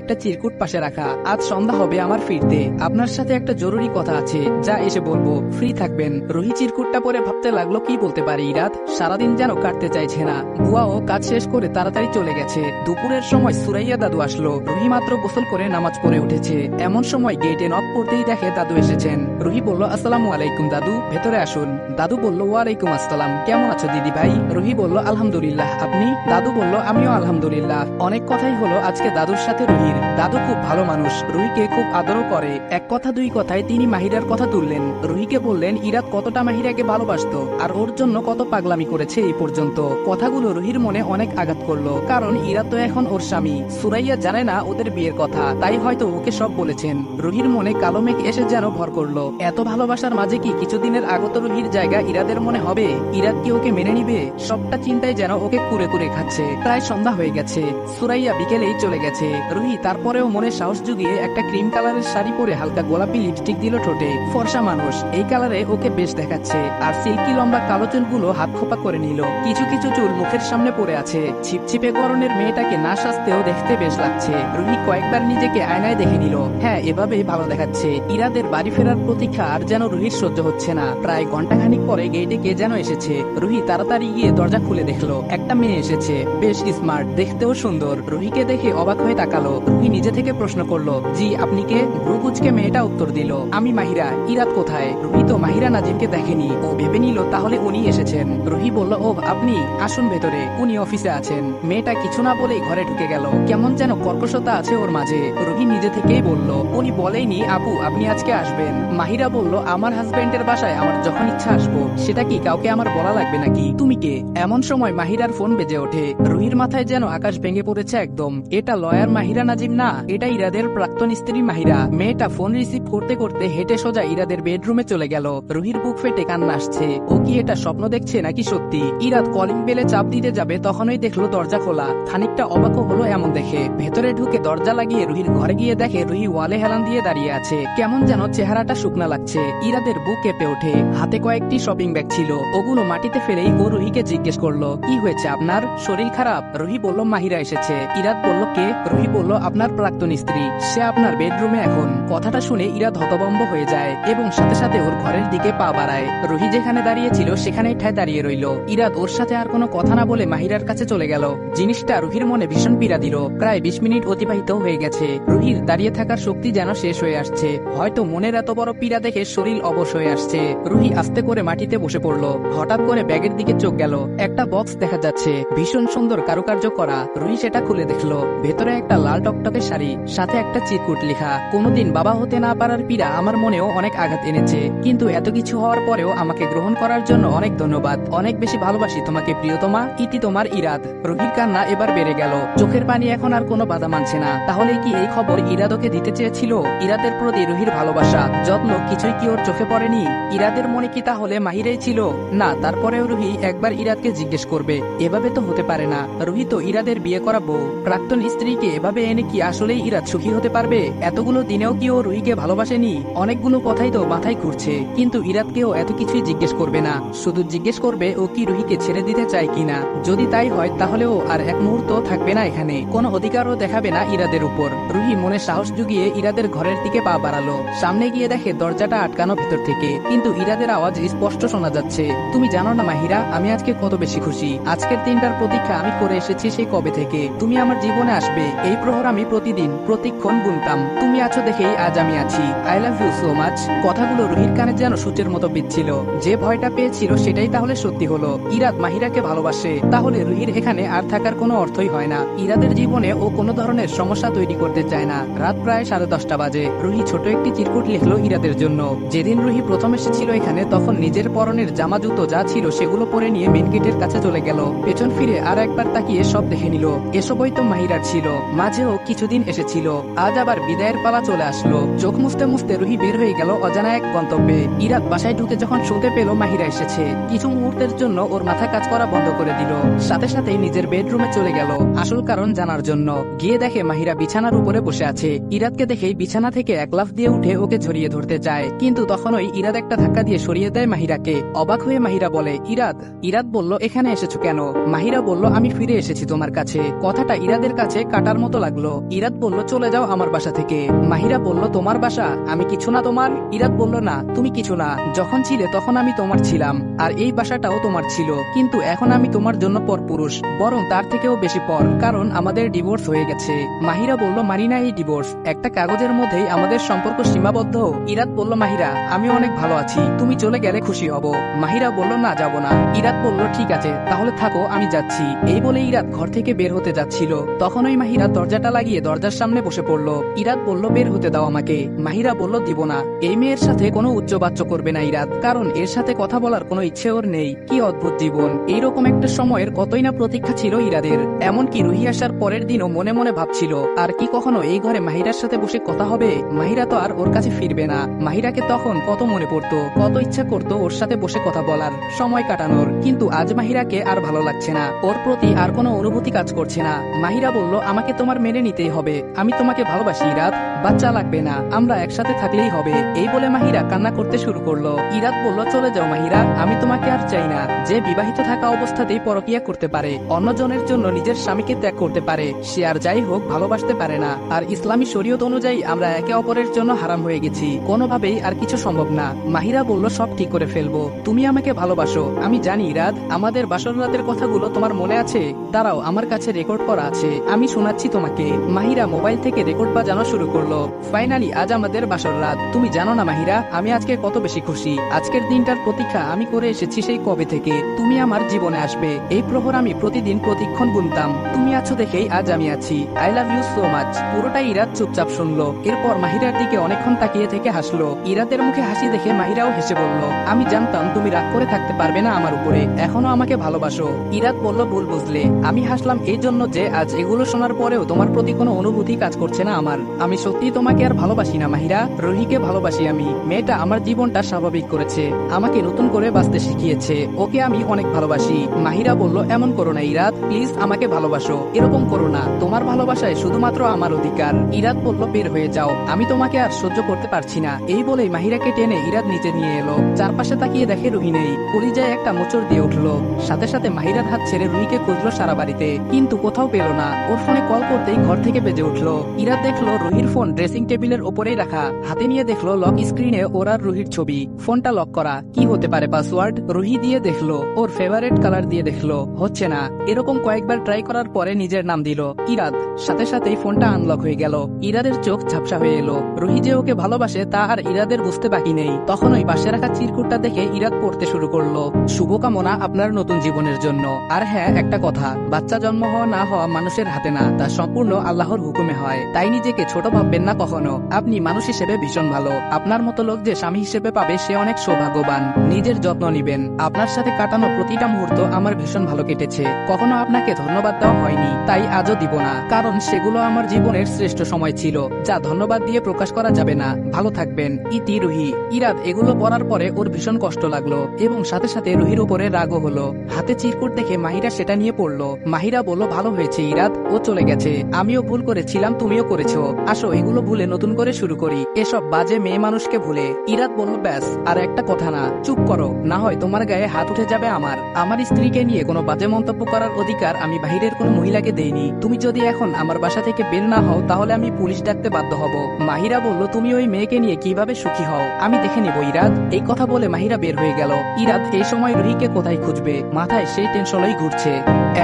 একটা চিরকুট পাশে রাখা। আজ সন্ধ্যা হবে আমার ফিরতে, আপনার সাথে একটা জরুরি কথা আছে, যা এসে বলবো, ফ্রি থাকবেন। রুহি চিরকুটটা পরে ভাবতে লাগলো কি বলতে পারে ইরাদ। সারাদিন যেন কাটতে চাইছে না। বুয়াও কাজ শেষ করে তাড়াতাড়ি চলে গেছে। দুপুরের সময় সুরাইয়া দাদু আসলো। রুহি মাত্র গোসল করে নামাজ পড়ে উঠেছে। এমন সময় গেটে নক পড়তেই দেখে দাদু এসেছেন। রুহি বলল, আসসালামু আলাইকুম দাদু, ভেতরে আসুন। দাদু বলল, ওয়ালাইকুম আসসালাম, কেমন আছো দিদি ভাই? রুহি বলল, আলহামদুলিল্লাহ, আপনি? দাদু বলল, আমিও আলহামদুলিল্লাহ। অনেক কথাই হলো আজকে দাদুর সাথে রুহির। দাদু খুব ভালো মানুষ, রুহিকে খুব আদরও করে। এক কথা দুই কথায় তিনি মাহিরার কথা তুললেন। রুহিকে বললেন ইরাদ কতটা মাহিরাকে ভালোবাসতো আর ওর জন্য কত পাগলামি করেছে এই পর্যন্ত। কথাগুলো রুহির মনে অনেক আঘাত করলো, কারণ ইরাদ তো এখন ওর স্বামী। সুরাইয়া জানে না ওদের বিয়ের কথা, তাই হয়তো ওকে সব বলেছেন। রুহির মনে কালো মেঘ এসে যেন ভর করলো। এত ভালোবাসার মাঝে কি কিছুদিনের আগত রুহির জায়গা ইরাদের মনে হবে? ইরাদ কি ওকে মেনে নিবে? সবটা চিন্তায় যেন ওকে কুরে কুরে খাচ্ছে। প্রায় সন্ধ্যা হয়ে গেছে। সুরাইয়া বিকেলেই চলে গেছে। রুহি তারপরেও মনে সাহস জুগিয়ে একটা ক্রিম কালারের শাড়ি পরে হালকা গোলাপি লিপস্টিক দিল ঠোঁটে। ফর্সা মানুষ, এই কালারে ওকে বেশ দেখাচ্ছে। আর সিল্কি লম্বা কালো চুলগুলো হাত খোপা করে নিল। কিছু কিছু চুল মুখের সামনে পড়ে আছে। ছিপছিপে গরনের মেয়েটাকে না সাজতেও দেখতে বেশ লাগছে। রুহি কয়েকবার নিজেকে আয়নায় দেখে নিল। হ্যাঁ, এভাবেই ভালো দেখাচ্ছে। ইরাদের বাড়ি ফেরার প্রতীক্ষা আর যেন রুহির সহ্য হচ্ছে না। প্রায় ঘন্টাখানিক পরে গেটে কে যেন এসেছে। রুহি তাড়াতাড়ি গিয়ে দরজা খুলে দেখলো একটা মেয়ে এসেছে, বেশ স্মার্ট, দেখতেও সুন্দর। রুহিকে দেখে অবাক হয়ে তাকালো। রুহি নিজে থেকে প্রশ্ন করলো, জি আপনি কে? ভ্রুকুচকে মেয়েটা উত্তর দিল, আমি মাহিরা। ইরাদ কোথায়? রুহি তো মাহিরা নাজিমকে দেখেনি। ও ভেবে নিল তাহলে উনি এসেছেন। রুহি বলল, ও আপনি আসুন ভেতরে, উনি অফিসে আছেন। মেয়েটা কিছু না বলেই ঘরে ঢুকে গেল। কেমন যেন কর্কশতা আছে ওর মাঝে। রুহি নিজে থেকেই বলল, উনি বলেইনি আপু আপনি আজকে আসবেন। মাহিরা বলল, আমার হাজবেন্ডের বাসায় আমার যখন ইচ্ছা আসবো, সেটা কি কাউকে আমার বলা লাগবে নাকি? তুমি কে? এমন সময় মাহিরার ফোন বেজে ওঠে। রুহির মাথায় যেন আকাশ ভেঙে পড়েছে একদম। এটা লয়ার মাহিরা নাজিম না, এটা ইরাদের প্রাক্তন স্ত্রী মাহিরা। মেয়েটা ফোন রিসিভ করতে করতে হেঁটে সোজা ইরাদের বেডরুমে চলে গেল। রুহির বুক ফেটে কান্না আসছে। ও কি এটা স্বপ্ন দেখছে নাকি সত্যি? ইরাদ কলিং বেলে চাপ দিতে যাবে, তখনই দেখলো দরজা খোলা। খানিকটা অবাক হলো এমন দেখে। ভেতরে ঢুকে দরজা লাগিয়ে রুহির ঘরে গিয়ে দেখে রুহি ওয়ালে হেলান দিয়ে দাঁড়িয়ে আছে। কেমন যেন চেহারাটা শুকনা লাগছে। ইরাদের বুক কেঁপে ওঠে। হাতে কয়েকটি শপিং ব্যাগ ছিল, ওগুলো মাটিতে ফেলেই ও রুহিকে জিজ্ঞেস করলো, কি হয়েছে আপনার? শরীর খারাপ? রুহি বলল, মাহিরা এসেছে। ইরাদ বলল, কে? রুহি বলল, আপনার প্রাক্তন স্ত্রী, সে আপনার বেডরুমে এখন। কথাটা শুনে ইরাদ হতভম্ব হয়ে যায় এবং সাথে সাথে ওর ঘরের দিকে পা বাড়ায়। রুহি যেখানে দাঁড়িয়ে ছিল সেখানেই ঠায় দাঁড়িয়ে রইল। ইরাদ ওর সাথে আর কোনো কথা না বলে মাহিরার কাছে চলে গেল। জিনিসটা রুহির মনে ভীষণ পীড়া দিল। প্রায় 20 মিনিট অতিবাহিত হয়ে গেছে। রুহির দাঁড়িয়ে থাকার শক্তি যেন শেষ হয়ে আসছে। হয়তো মনের এত বড় পীড়া দেখে শরীর অবশ হয়ে আসছে। রুহি আস্তে করে মাটিতে বসে পড়লো। হঠাৎ করে ব্যাগের দিকে চোখ গেল। একটা বক্স দেখা যাচ্ছে, ভীষণ সুন্দর কারুকার্য করা। রুহি সেটা খুলে দেখলো। ভেতরে একটা লাল টকটকে শাড়ি, সাথে একটা চিরকুট লেখা, কোনোদিন বাবা হতে না পারার পীড়া আমার মনেও অনেক আঘাত এনেছে, কিন্তু এত কিছু হওয়ার পরেও আমাকে গ্রহণ করার জন্য অনেক ধন্যবাদ। অনেক বেশি ভালোবাসি তোমাকে প্রিয়তমা। ইতি তোমার ইরাদ। রুহির কান্না এবার বেড়ে গেল। চোখের পানি এখন আর কোনো বাধা মানছে না। তাহলে কি এই খবর ইরাদকে দিতে চেয়েছিল? ইরাদের প্রতি রুহির ভালোবাসা, যত্ন কিছুই কি ওর চোখে পড়েনি? ইরাদের মনে কি তাহলে মাহিরাই ছিল? না, তারপরেও রুহি একবার ইরাদকে জিজ্ঞেস করবে। এভাবে তো হতে পারে না। রুহি তো ইরাদের বিয়ে করা বউ। প্রাক্তন স্ত্রীকে এভাবে এনে কি আসলেই ইরাদ সুখী হতে পারবে? এতগুলো দিনেও কি ও রুহিকে ভালোবাসেনি? অনেকগুলো কথাই তো মাথায় ঘুরছে। কিন্তু ইরাদকেও এত কিছুই জিজ্ঞেস করবে না। শুধু জিজ্ঞেস করবে ও কি রুহিকে ছেড়ে দিতে চায় কিনা। যদি তাই হয় তাহলে ও আর এক মুহূর্ত থাকবে না এখানে, কোনো অধিকারও দেখাবে না ইরাদের উপর। রুহি মনে সাহস জুগিয়ে ইরাদের ঘরের দিকে পা বাড়ালো। সামনে গিয়ে দেখে দরজাটা আটকানো ভেতর থেকে, কিন্তু ইরাদের আওয়াজ স্পষ্ট শোনা যাচ্ছে, তুমি জানো না মাহিরা, আমি আজকে কত বেশি খুশি। আজকের দিনটার প্রতীক্ষা আমি করে এসেছি সেই কবে থেকে। তুমি আমার জীবনে আসবে, এই প্রহর আমি প্রতিদিন প্রতিক্ষণ গুনতাম। তুমি আছো দেখেই আজ আমি আছি। I love you so much. কথাগুলো রুহির কানে যেন সূচের মতো বিচ্ছিল। যে ভয়টা পেয়েছিল সেটাই তাহলে সত্যি হলো। ইরাদ মাহিরাকে ভালোবাসে, তাহলে রুহির এখানে আর থাকার কোনো অর্থই হয় না। ইরাদের জীবনে ও কোনো ধরনের সমস্যা তৈরি করতে চায় না। রাত প্রায় 10:30 বাজে। রুহি ছোট একটি চিরকুট লিখলো ইরাদের জন্য। যেদিন রুহি প্রথম এসেছিল এখানে, তখন নিজের পরনের জামা জুতো যা ছিল সেগুলো পরে নিয়ে মেন গেটের কাছে চলে গেল। পেছন ফিরে আর একবার তাকিয়ে সব দেখে নিল। এসবই তো মাহিরার ছিল। মাঝেও কিছুদিন এসেছিল। আজ আবার বিদায়ের পালা চলে আসলো। চোখ মুছতে মুছতে রুহি বের হয়ে গেল অজানা এক গন্তব্যে। ইরাদ বাসায় ঢুকে যখন শুনতে পেল মাহিরা এসেছে, কিছু মুহূর্তের জন্য ওর মাথা কাজ করা বন্ধ করে দিল। সাথে সাথেই নিজের বেডরুমে চলে গেল আসল কারণ জানার জন্য। গিয়ে দেখে মাহিরা বিছানার উপরে বসে আছে। ইরাদকে দেখেই বিছানা থেকে এক লাফ দিয়ে উঠে ওকে জড়িয়ে ধরতে চায়, কিন্তু তখনই ইরাদ একটা ধাক্কা দিয়ে সরিয়ে দেয় মাহিরাকে। অবাক হয়ে মাহিরা বলে, ইরাদ। ইরাদ বলল, এখানে এসেছো কেন? মাহিরা বলল, আমি ফিরে এসেছি তোমার কাছে। কথাটা ইরাদের কাছে কাটার মতো লাগলো। বলল। ইরাদ বলল, চলে যাও আমার বাসা থেকে। মাহিরা বলল, তোমার বাসা? আমি কিছু না তোমার? ইরাদ বলল, না তুমি কিছু না, যখন ছিলে তখন আমি তোমার ছিলাম, আর এই বাসাটাও তোমার ছিল, কিন্তু এখন আমি তোমার জন্য পরপুরুষ, বরং তার থেকেও বেশি পর, কারণ আমাদের ডিভোর্স হয়ে গেছে। মাহিরা বলল, মানি না এই ডিভোর্স, একটা কাগজের মধ্যেই আমাদের সম্পর্ক সীমাবদ্ধ। ইরাদ বলল, মাহিরা আমি অনেক ভালো আছি, তুমি চলে গেলে খুশি হব। মাহিরা বলল, না যাব না। ইরাদ বলল, ঠিক আছে তাহলে থাকো, আমি যাচ্ছি। এই বলে ইরাদ ঘর থেকে বের হতে যাচ্ছিল, তখনই মাহিরা দরজাটা লাগিয়ে দরজার সামনে বসে পড়ল। ইরাদ বলল, বের হতে দাও আমাকে। মাহিরা বলল, দিব না। এই মেয়ের সাথে কোনো উচ্চবাচ্য করবে না ইরাদ, কারণ এর সাথে কথা বলার কোনো ইচ্ছে ওর নেই। কি অদ্ভুত জীবন। এইরকম একটা সময়ের কতই না প্রতীক্ষা ছিল ইরাদের। এমনকি রুহি আসার পরের দিনও মনে মনে ভাবছিল, আর কি কখনো এই ঘরে মাহিরার সাথে বসে কথা হবে? মাহিরা তো আর ওর কাছে ফিরবে না। মাহিরাকে তখন কত মনে পড়তো, কত ইচ্ছা করতো ওর সাথে বসে কথা বলার, সময় কাটানোর, কিন্তু আজ মাহিরাকে আর ভালো লাগছে না, ওর প্রতি আর কোনো অনুভূতি কাজ করছে না। মাহিরা বলল, আমাকে তোমার মেনে নিতেই হবে, আমি তোমাকে ভালোবাসি ইরাদ, বাচ্চা লাগবে না, আমরা একসাথে থাকলেই হবে। এই বলে মাহিরা কান্না করতে শুরু করলো। ইরাদ বলল, চলে যাও মাহিরা, আমি তোমাকে আর চাই না। যে বিবাহিত থাকা অবস্থাতেই পরকিয়া করতে পারে, অন্যজনের জন্য নিজের স্বামীকে ত্যাগ করতে পারে, সে আর যাই হোক ভালোবাসতে পারে না। আর ইসলামী শরীয়ত অনুযায়ী আমরা একে অপরের জন্য হারাম হয়ে গেছি, কোনোভাবেই আর কিছু সম্ভব না। মাহিরা বলল, সব ঠিক করে ফেলবো, তুমি আমাকে ভালোবাসো, আমি জানি ইরাদ। আমাদের বাসর রাতের কথাগুলো তোমার মনে আছে? দাঁড়াও, আমার কাছে রেকর্ড করা আছে, আমি শোনাচ্ছি তোমাকে। মাহিরা মোবাইল থেকে রেকর্ড বাজানো শুরু করলো। ফাইনালি আজ আমাদের বাসর রাত। তুমি জানো না মাহিরা, আমি আজকে কত বেশি খুশি। আজকের দিনটার প্রতীক্ষা আমি করে এসেছি সেই কবে থেকে। তুমি আমার জীবনে আসবে, এই প্রহর আমি প্রতিদিন প্রতিক্ষণ গুনতাম। তুমি আছো দেখেই আজ আমি আছি। I love you so much. পুরোটাই ইরাদ চুপচাপ শুনলো। এরপর মাহিরার দিকে অনেকক্ষণ তাকিয়ে থেকে হাসলো। ইরাদের মুখে হাসি দেখে মাহিরাও হেসে বলল, আমি জানতাম তুমি রাগ করে থাকতে পারবে না আমার উপরে, এখনো আমাকে ভালোবাসো। ইরাদ বলল, ভুল বুঝলে, আমি হাসলাম এই জন্য যে আজ এগুলো শোনার পরেও তোমার প্রতি কোনো অনুভূতি কাজ করছে না আমার। আমি সত্যি তোমাকে আর ভালোবাসি না মাহিরা, রুহিকে ভালোবাসি আমি। মেয়েটা আমার জীবনটা স্বাভাবিক করেছে, আমাকে নতুন করে বাঁচতে শিখিয়েছে, ওকে আমি অনেক ভালোবাসি। মাহিরা বলল, এমন করো না ইরাদ, প্লিজ আমাকে ভালোবাসো, এরকম করো না, তোমার ভালোবাসায় শুধুমাত্র আমার অধিকার। ইরাদ বলল, বের হয়ে যাও, আমি তোমাকে আর সহ্য করতে পারছি না। এই বলেই মাহিরাকে টেনে ইরাদ নিচে নিয়ে এলো। চারপাশে তাকিয়ে দেখে রুহি নেই। কলিজায় একটা মোচড় দিয়ে উঠলো। সাথে সাথে মাহিরার হাত ছেড়ে রুহিকে খুঁজলো সারা বাড়িতে, কিন্তু কোথাও পেল না। ওর ফোনে কল করতেই ঘর থেকে বেজে উঠলো। ইরাদ দেখলো রুহির ফোন ড্রেসিং টেবিলের ওপরেই রাখা, হাতে নিয়ে দেখলো লক স্ক্রিনে ওর আর রুহির ছবি, ফোনটা লক করা। কি হতে পারে পাসওয়ার্ড? রুহি দিয়ে দেখলো, ওর ফেভারিট কালার দিয়ে দেখলো, হচ্ছে না। এরকম কয়েকবার ট্রাই করার পরে নিজের নাম দিল ইরাদ, সাথে সাথেই ফোনটা আনলক হয়ে গেল। ইরাদের চোখ ঝাপসা হয়ে এলো। রুহি যে ওকে ভালোবাসে তা আর ইরাদের বুঝতে বাকি নেই। তখন ওই পাশে রাখা চিরকুটটা দেখে ইরাদ পড়তে শুরু করলো, শুভকামনা আপনার নতুন জীবনের জন্য। আর হ্যাঁ, একটা কথা, বাচ্চা জন্ম হওয়া না হওয়া মানুষের হাতে না, তা সম্পূর্ণ আল্লাহর হুকুমে হয়, তাই নিজেকে ছোট ভাববেন না কখনো। আপনি মানুষ হিসেবে ভীষণ ভালো, আপনার মতো লোক যে স্বামী হিসেবে পাবে সে অনেক সৌভাগ্যবান। নিজের যত্ন নিবেন। আপনার সাথে কাটানো প্রতিটা মুহূর্ত আমার ভীষণ ভালো কেটেছে, কখনো আপনাকে ধন্যবাদ দেওয়া হয়নি, তাই আজও দিব না, কারণ সেগুলো আমার জীবনের শ্রেষ্ঠ সময় ছিল, যা ধন্যবাদ দিয়ে প্রকাশ করা যাবে না। ভালো থাকবেন, ইতি রুহি। ইরাদ এগুলো পড়ার পরে ওর ভীষণ কষ্ট লাগলো, এবং সাথে সাথে রুহির উপরে রাগও হলো। হাতে চিরকুট দেখে মাহিরা সেটা নিয়ে পড়লো। মাহিরা বলল, ভালো হয়েছে ইরাদ, ও চলে গেছে, আমিও ভুল করেছিলাম, তুমিও করেছো, আসো এগুলো ভুলে নতুন করে শুরু করি, এসব বাজে মেয়ে মানুষকে ভুলে। ইরাদ বলল, ব্যাস আর একটা কথা না, চুপ করো, না হয় তোমার গায়ে হাত উঠে যাবে আমার। আমার স্ত্রীকে নিয়ে কোনো বাজে মন্তব্য করার অধিকার আমি বাহিরের কোনো মহিলাকে দেইনি। তুমি যদি এখন আমার বাসা থেকে বের না হও তাহলে আমি পুলিশ ডাকতে বাধ্য হব। মাহিরা বলল, তুমি ওই মেয়েকে নিয়ে কিভাবে সুখী হও আমি দেখে নিব ইরাদ। এই কথা বলে মাহিরা বের হয়ে গেল। ইরাদ এই সময় রুহিকে কোথায় খুঁজবে, মাথায় সেই টেনশনই ঘুরছে।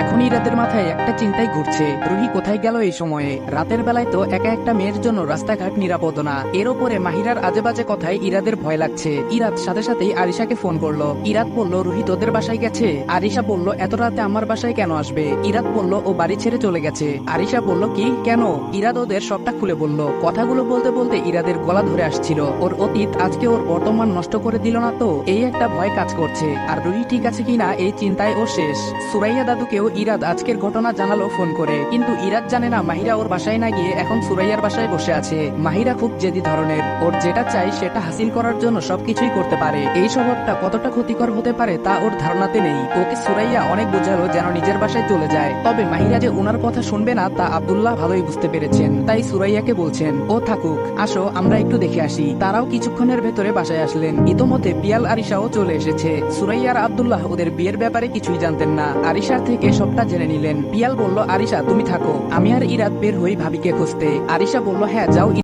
এখন ইরাদের মাথায় একটা চিন্তাই ঘুরছে, রুহি কোথায় গেল এই সময়ে? রাতের বেলায় তো একা একটা মেয়ের জন্য রাস্তাঘাট নিরাপদ না, এর ওপরে মাহিরার আজে বাজে কথায় ইরাদের ভয় লাগছে। ইরাদ সাথে সাথেই আরিশাকে ফোন করলো। ইরাদ বলল, রুহি তোদের বাসায় গেছে? আরিশা বলল, এত রাতে আমার বাসায় কেন আসবে? ইরাদ বলল, ও বাড়ি ছেড়ে চলে গেছে। আরিশা বলল, কি, কেন? ইরাদ ওদের সবটা খুলে বলল। কথাগুলো বলতে বলতে ইরাদের গলা ধরে আসছিল। ওর অতীত আজকে ওর বর্তমান নষ্ট করে দিল না তো, এই একটা ভয় কাজ করছে। আর রুহি ঠিক আছে কিনা এই চিন্তায় ও শেষ। সুরাইয়া দাদুকেও ইরাদ আজকের ঘটনা জানালো ফোন করে, কিন্তু ইরাদ জানে না মাহিরা ওর বাসায় না গিয়ে এখন সুরাইয়ার বাসায় বসে আছে। মাহিরা খুব জেদি ধরনের, ওর যেটা চাই সেটা হাসিল করার জন্য সবকিছুই করতে পারে। এই স্বভাবটা কতটা ক্ষতিকর হতে পারে তা ওর ধারণাতে নেই। ওকে সুরাইয়া অনেক বোঝালো যেন নিজের বাসায় চলে যায়, তবে মাহিরা যে ওনার কথা শুনবে না তা আব্দুল্লাহ ভালোই বুঝতে পেরেছেন, তাই সুরাইয়াকে বলছেন, ও থাকুক, আসো আমরা একটু দেখে আসি। তারাও কিছুক্ষণের ভেতরে বাসায় আসলেন। ইতোমধ্যে পিয়াল আরিশাও চলে এসেছে। সুরাইয়া আর আব্দুল্লাহ ওদের বিয়ের ব্যাপারে কিছুই জানতেন না, আরিশার থেকে সবটা জেনে নিলেন। পিয়াল বলল, আরিশা তুমি থাকো, আমি আর ইরাত বের হই ভাবিকে খুঁজতে। আরিশা বলল, হ্যাঁ যাও।